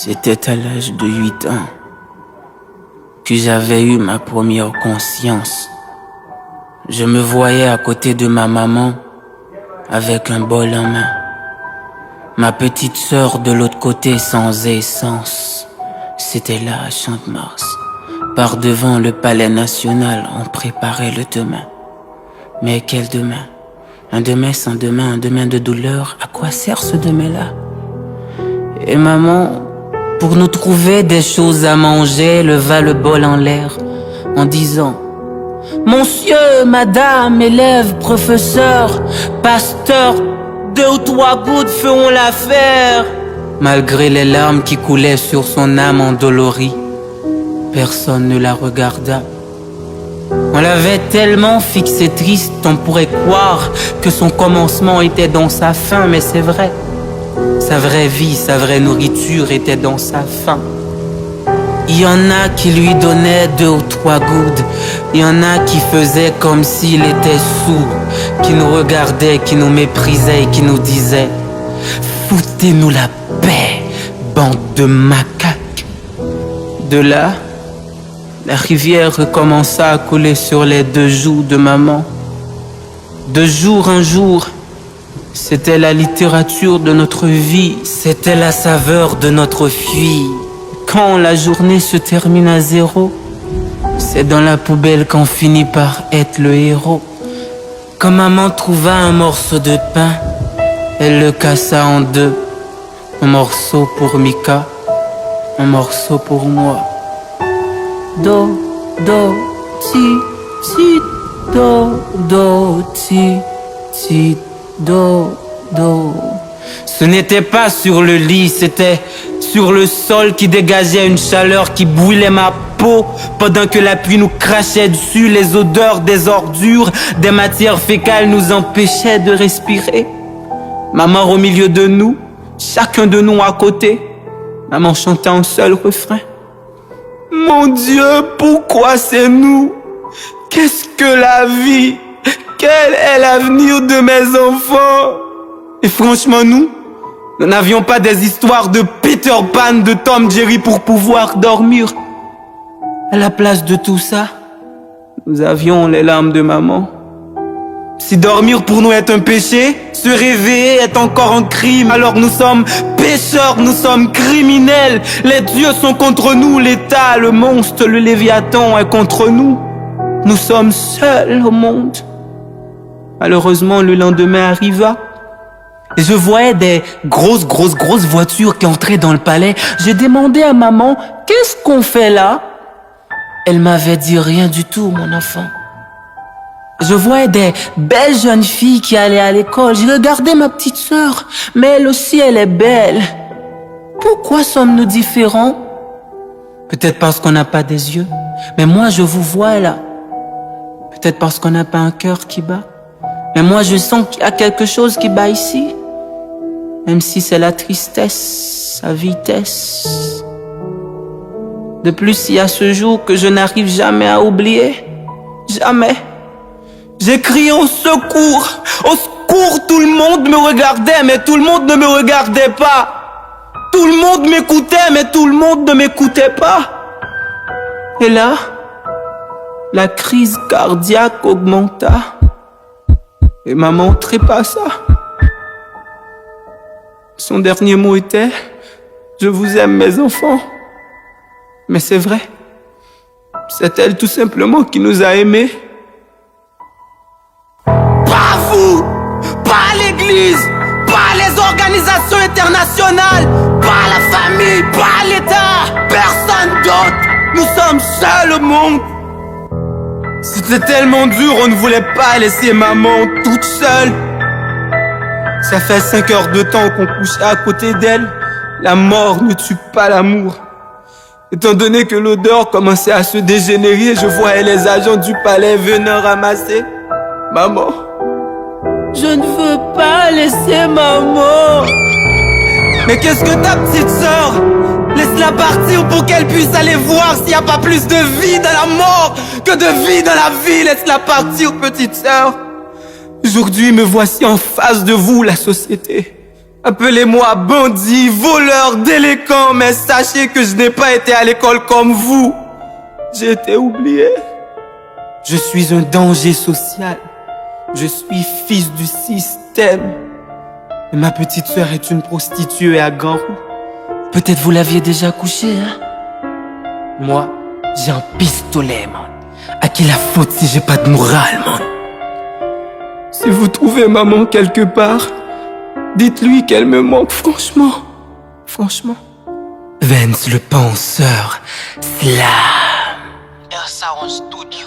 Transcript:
C'était à l'âge de 8 ans que j'avais eu ma première conscience. Je me voyais à côté de ma maman avec un bol en main. Ma petite sœur de l'autre côté sans essence. C'était là à Champ-de-Mars. Par devant le palais national, on préparait le demain. Mais quel demain? Un demain sans demain, un demain de douleur. À quoi sert ce demain-là? Et maman, pour nous trouver des choses à manger, leva le bol en l'air en disant: Monsieur, madame, élève, professeur, pasteur, 2 ou 3 gouttes feront l'affaire. Malgré les larmes qui coulaient sur son âme endolorie, personne ne la regarda. On l'avait tellement fixé triste, on pourrait croire que son commencement était dans sa fin, mais c'est vrai. Sa vraie vie, sa vraie nourriture était dans sa faim. Il y en a qui lui donnaient 2 ou 3 gouttes. Il y en a qui faisaient comme s'il était sourd, qui nous regardaient, qui nous méprisaient et qui nous disaient: foutez-nous la paix, bande de macaques. De là, la rivière recommença à couler sur les 2 joues de maman. De jour en jour, c'était la littérature de notre vie, c'était la saveur de notre fille. Quand la journée se termine à 0, c'est dans la poubelle qu'on finit par être le héros. Quand maman trouva un morceau de pain, elle le cassa en 2. Un morceau pour Mika, un morceau pour moi. Do, do, ti, ti, do, ti, ti, do. Ce n'était pas sur le lit, c'était sur le sol qui dégageait une chaleur qui brûlait ma peau pendant que la pluie nous crachait dessus. Les odeurs des ordures, des matières fécales nous empêchaient de respirer. Maman au milieu de nous, chacun de nous à côté. Maman chantait un seul refrain: mon Dieu, pourquoi c'est nous? Qu'est-ce que la vie? Quel est l'avenir de mes enfants? Et franchement, nous n'avions pas des histoires de Peter Pan, de Tom Jerry pour pouvoir dormir. À la place de tout ça, nous avions les larmes de maman. Si dormir pour nous est un péché, se réveiller est encore un crime. Alors nous sommes pécheurs, nous sommes criminels. Les dieux sont contre nous, l'État, le monstre, le Léviathan est contre nous. Nous sommes seuls au monde. Malheureusement, le lendemain arriva. Et je voyais des grosses voitures qui entraient dans le palais. J'ai demandé à maman: qu'est-ce qu'on fait là? Elle m'avait dit: rien du tout, mon enfant. Je voyais des belles jeunes filles qui allaient à l'école. J'ai regardé ma petite sœur, mais elle aussi, elle est belle. Pourquoi sommes-nous différents? Peut-être parce qu'on n'a pas des yeux. Mais moi, je vous vois là. Peut-être parce qu'on n'a pas un cœur qui bat. Mais moi, je sens qu'il y a quelque chose qui bat ici. Même si c'est la tristesse, sa vitesse. De plus, il y a ce jour que je n'arrive jamais à oublier. Jamais. J'ai crié au secours. Au secours, tout le monde me regardait, mais tout le monde ne me regardait pas. Tout le monde m'écoutait, mais tout le monde ne m'écoutait pas. Et là, la crise cardiaque augmenta. Et maman trépassa. Son dernier mot était: je vous aime, mes enfants. Mais c'est vrai. C'est elle tout simplement qui nous a aimés. Pas vous, pas l'église, pas les organisations internationales, pas la famille, pas l'État, personne d'autre. Nous sommes seuls au monde. C'était tellement dur, on ne voulait pas laisser maman toute seule. Ça fait 5 heures de temps qu'on couchait à côté d'elle. La mort ne tue pas l'amour. Étant donné que l'odeur commençait à se dégénérer, je voyais les agents du palais venir ramasser maman. Je ne veux pas laisser maman. Mais qu'est-ce que ta petite sœur? Laisse-la partir pour qu'elle puisse aller voir s'il n'y a pas plus de vie dans la mort que de vie dans la vie. Laisse-la partir, petite sœur. Aujourd'hui, me voici en face de vous, la société. Appelez-moi bandit, voleur, délinquant, mais sachez que je n'ai pas été à l'école comme vous. J'ai été oublié. Je suis un danger social. Je suis fils du système. Et ma petite sœur est une prostituée à grands roues. Peut-être vous l'aviez déjà couché, hein? Moi, j'ai un pistolet, man. À qui la faute si j'ai pas de morale, man? Si vous trouvez maman quelque part, dites-lui qu'elle me manque, franchement. Franchement. Vance le penseur, Slam. Ersaron Studio.